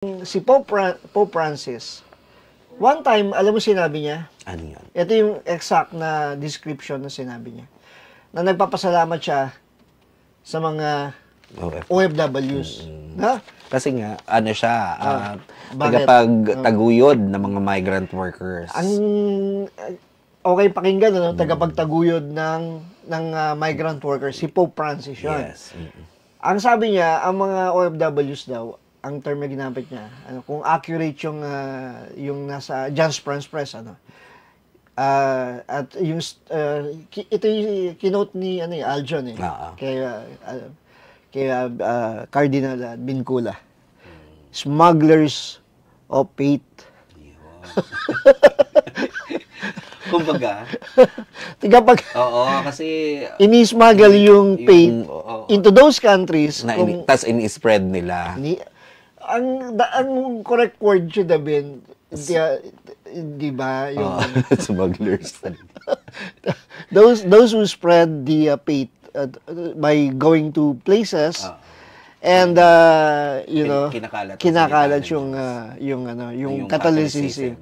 Si Pope Francis, one time, alam mo sinabi niya? Ano yan? Ito yung exact na description na sinabi niya. Na nagpapasalamat siya sa mga OFWs. Ha? Kasi nga, ano siya, bakit? tagapagtaguyod ng mga migrant workers. Ang okay pakinggan, ano? Tagapagtaguyod ng migrant workers, si Pope Francis yun. Yes. Ang sabi niya, ang mga OFWs daw, ang term na ginamit niya, ano, kung accurate yung nasa John Springs Press, ano, at yung ito yung kinote ni Aljon kay Cardinal Vincula. Smugglers of faith. Kumbaga, oo, kasi ini-smuggle yung faith into those countries na tas ini-spread nila. Ang correct word should have been di ba yung smugglers. those who spread the faith by going to places and you know kinakalat yung Catholicism.